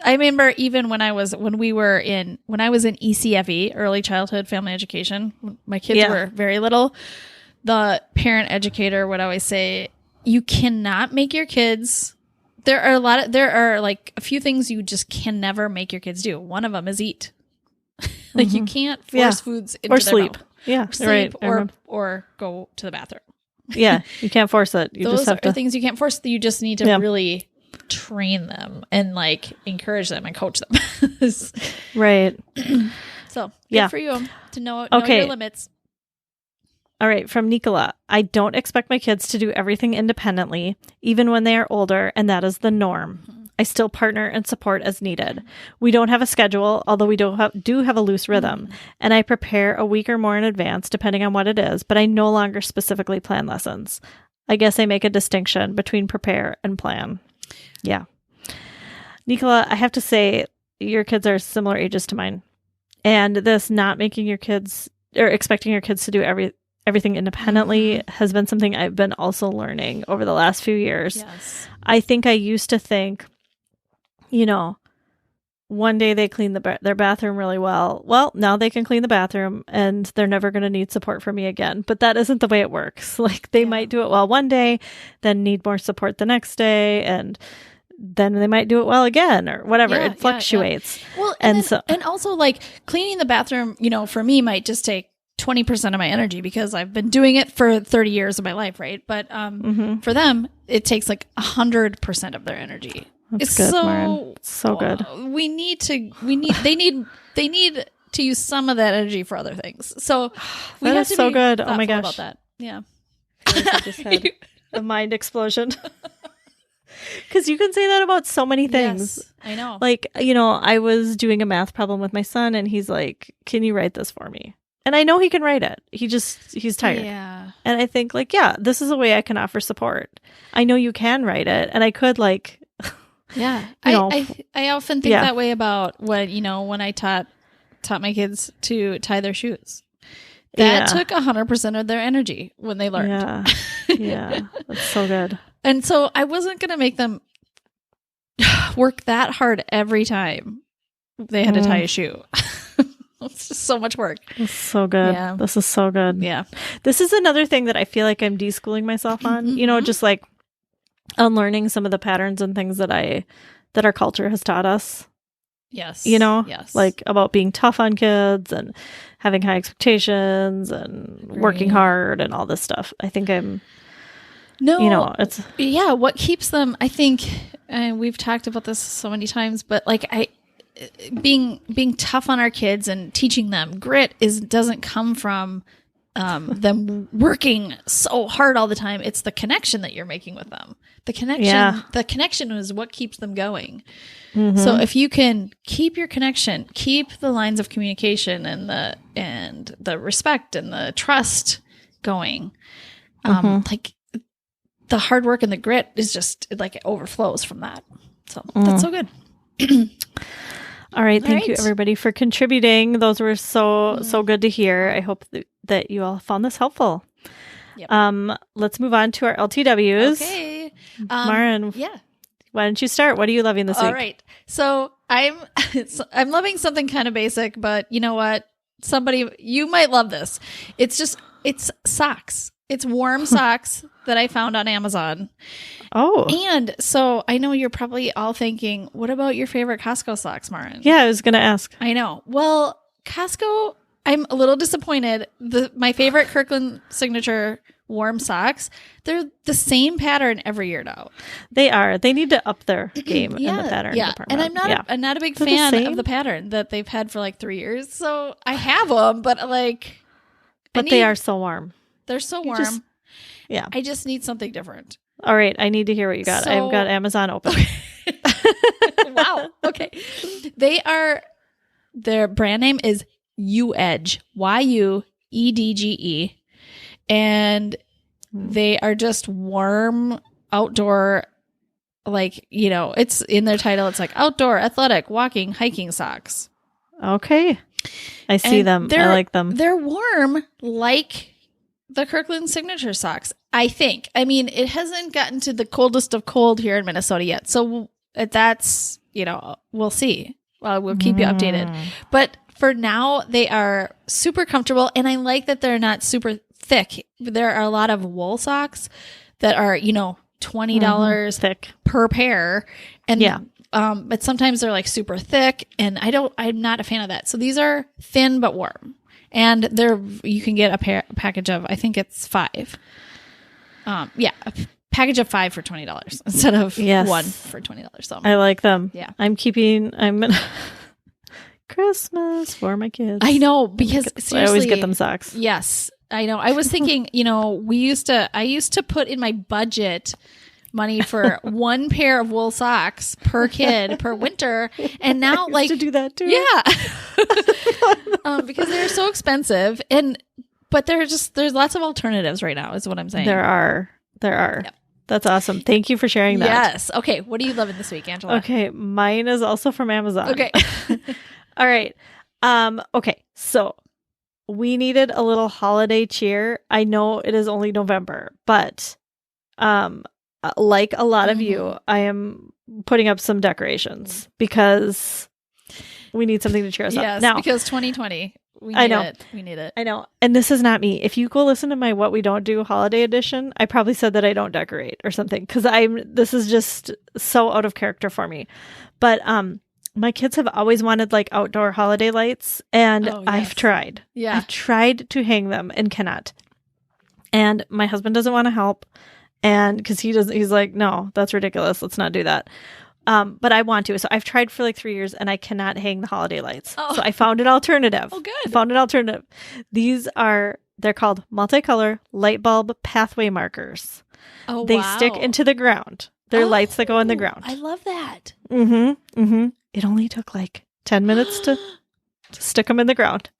I remember even when I was in ECFE, early childhood family education, when my kids were very little. The parent educator would always say, you cannot make your kids. There are a few things you just can never make your kids do. One of them is eat. You can't force foods into or their sleep. mouth. Yeah. Or sleep or go to the bathroom. Yeah. You can't force it. You Those just have are things you can't force. You just need to really train them and encourage them and coach them. Right. So good for you to know your limits. All right, from Nicola. I don't expect my kids to do everything independently, even when they are older, and that is the norm. Mm-hmm. I still partner and support as needed. We don't have a schedule, although we do have a loose rhythm, and I prepare a week or more in advance, depending on what it is, but I no longer specifically plan lessons. I guess I make a distinction between prepare and plan. Yeah. Nicola, I have to say, your kids are similar ages to mine, and this not making your kids, or expecting your kids to do everything independently has been something I've been also learning over the last few years. Yes. I think I used to think, one day they clean their bathroom really well. Well, now they can clean the bathroom and they're never going to need support from me again. But that isn't the way it works. They might do it well one day, then need more support the next day, and then they might do it well again or whatever. It fluctuates. Well, and also like cleaning the bathroom, for me might just take 20% of my energy because I've been doing it for 30 years of my life. Right. But, for them, it takes like 100% of their energy. That's good, Maren. So good. They need to use some of that energy for other things. So we that have is to so be good. Oh my thoughtful gosh. about that. Yeah. I just had a mind explosion. Because you can say that about so many things. Yes, I know. Like, I was doing a math problem with my son and he's like, can you write this for me? And I know he can write it. He's tired. Yeah. And I think like, yeah, this is a way I can offer support. I know you can write it. And I could like, yeah. I often think that way about when I taught my kids to tie their shoes. That took 100% of their energy when they learned. Yeah. Yeah. That's so good. And so I wasn't going to make them work that hard every time they had to tie a shoe. It's just so much work. It's so good. Yeah. This is so good. Yeah. This is another thing that I feel like I'm deschooling myself on, just like unlearning some of the patterns and things that our culture has taught us. Yes. Yes. Like about being tough on kids and having high expectations and working hard and all this stuff. I think what keeps them, I think, and we've talked about this so many times, but like being tough on our kids and teaching them grit doesn't come from them working so hard all the time. It's the connection that you're making with them. The connection is what keeps them going. Mm-hmm. So if you can keep your connection, keep the lines of communication and the respect and the trust going, like the hard work and the grit is just like it overflows from that. So that's so good. All right. Thank you everybody for contributing. Those were so good to hear. I hope that you all found this helpful. Yep. Let's move on to our LTWs. Okay. Maren. Yeah. Why don't you start? What are you loving this week? All right. So I'm loving something kind of basic, but you know what? You might love this. It's socks. It's warm socks that I found on Amazon. Oh. And so I know you're probably all thinking, what about your favorite Costco socks, Maren? Yeah, I was going to ask. I know. Well, Costco, I'm a little disappointed. My favorite Kirkland signature warm socks, they're the same pattern every year now. They are. They need to up their game in the pattern department. And I'm not a big fan of the pattern that they've had for like 3 years. So I have them, but they are so warm. They're so warm. I just need something different. All right. I need to hear what you got. I've got Amazon open. Wow. Okay. Their brand name is UEdge, YUEDGE. And they are just warm outdoor, it's in their title. It's like outdoor, athletic, walking, hiking socks. Okay. I see them. I like them. They're warm like the Kirkland signature socks, I think. I mean, it hasn't gotten to the coldest of cold here in Minnesota yet. So that's, we'll see. Well, we'll keep you updated. But for now, they are super comfortable. And I like that they're not super thick. There are a lot of wool socks that are, $20 thick per pair. And but sometimes they're like super thick. And I'm not a fan of that. So these are thin but warm. And you can get a package of, I think it's 5. A package of 5 for $20 instead of 1 for $20. So I like them. Yeah. I'm Christmas for my kids. I know, because seriously, I always get them socks. Yes, I know. I was thinking, I used to put in my budget money for 1 pair of wool socks per kid per winter, and now I used to do that too. Yeah, because they're so expensive, but there's lots of alternatives right now. Is what I'm saying. There are. Yep. That's awesome. Thank you for sharing that. Yes. Okay. What are you loving this week, Angela? Okay, mine is also from Amazon. Okay. All right. Okay. So we needed a little holiday cheer. I know it is only November, but like a lot of you, I am putting up some decorations because we need something to cheer us up. Yes, now, because 2020. We need it. I know. And this is not me. If you go listen to my What We Don't Do holiday edition, I probably said that I don't decorate or something because this is just so out of character for me. But my kids have always wanted like outdoor holiday lights, and I've tried. Yeah. I've tried to hang them and cannot. And my husband doesn't want to help. And because he's like, no, that's ridiculous. Let's not do that. But I want to. So I've tried for like 3 years and I cannot hang the holiday lights. Oh. So I found an alternative. Oh, good. I found an alternative. They're called multicolor light bulb pathway markers. Oh, They stick into the ground. They're lights that go in the ground. I love that. Mm-hmm. Mm-hmm. It only took like 10 minutes to stick them in the ground.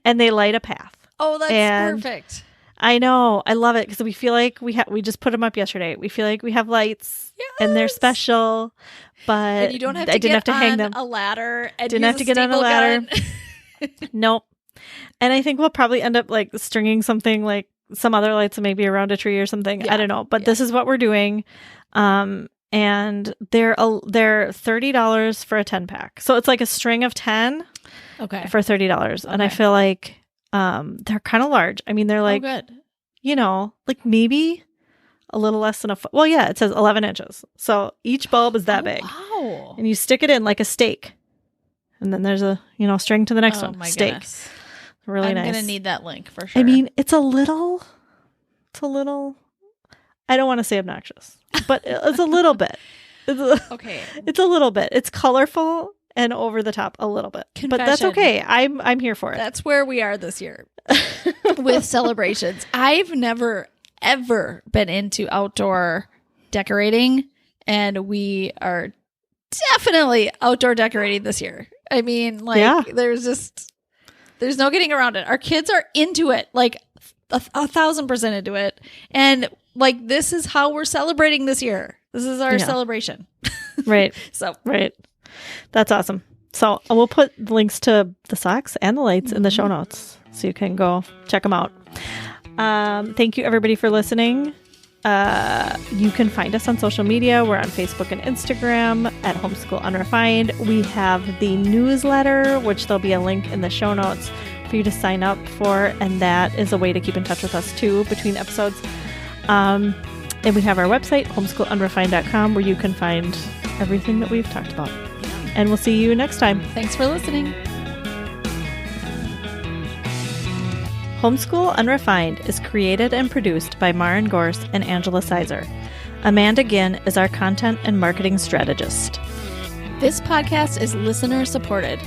And they light a path. Oh, that's perfect. I know. I love it because we feel like we just put them up yesterday. We feel like we have lights and they're special, but and you don't have to didn't have to hang them. A ladder. And didn't have to get on a ladder. Nope. And I think we'll probably end up like stringing something like some other lights maybe around a tree or something. Yeah. I don't know. But this is what we're doing. And they're $30 for a 10-pack. So it's like a string of 10 for $30. And I feel like they're kind of large. I mean, they're like, like maybe a little less than a foot. Well, yeah, it says 11 inches. So each bulb is that big. Wow. And you stick it in like a stake. And then there's a, string to the next one. My stake. Goodness. Really nice. I'm going to need that link for sure. I mean, it's a little, I don't want to say obnoxious, but it's a little bit. It's a little bit. It's colorful and over the top a little bit. But that's okay. I'm here for it. That's where we are this year with celebrations. I've never, ever been into outdoor decorating, and we are definitely outdoor decorating this year. I mean, there's no getting around it. Our kids are into it, like 1,000% into it. And like, this is how we're celebrating this year. This is our celebration. Right. Right. That's awesome. So we'll put links to the socks and the lights in the show notes so you can go check them out. Thank you everybody for listening. You can find us on social media. We're on Facebook and Instagram at Homeschool Unrefined. We have the newsletter, which there'll be a link in the show notes for you to sign up for. And that is a way to keep in touch with us too between episodes. And we have our website, homeschoolunrefined.com, where you can find everything that we've talked about. And we'll see you next time. Thanks for listening. Homeschool Unrefined is created and produced by Maren Gorse and Angela Sizer. Amanda Ginn is our content and marketing strategist. This podcast is listener supported.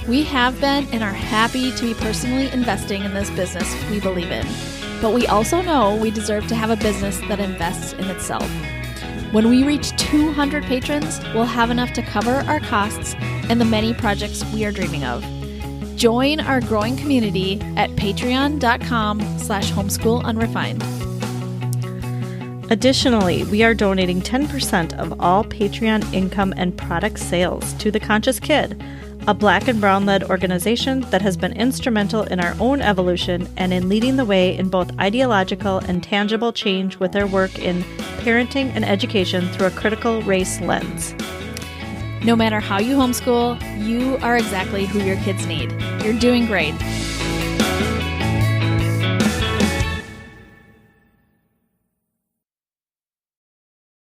We have been and are happy to be personally investing in this business we believe in. But we also know we deserve to have a business that invests in itself. When we reach 200 patrons, we'll have enough to cover our costs and the many projects we are dreaming of. Join our growing community at patreon.com/homeschoolunrefined. Additionally, we are donating 10% of all Patreon income and product sales to The Conscious Kid, a Black and Brown-led organization that has been instrumental in our own evolution and in leading the way in both ideological and tangible change with their work in parenting and education through a critical race lens. No matter how you homeschool, you are exactly who your kids need. You're doing great.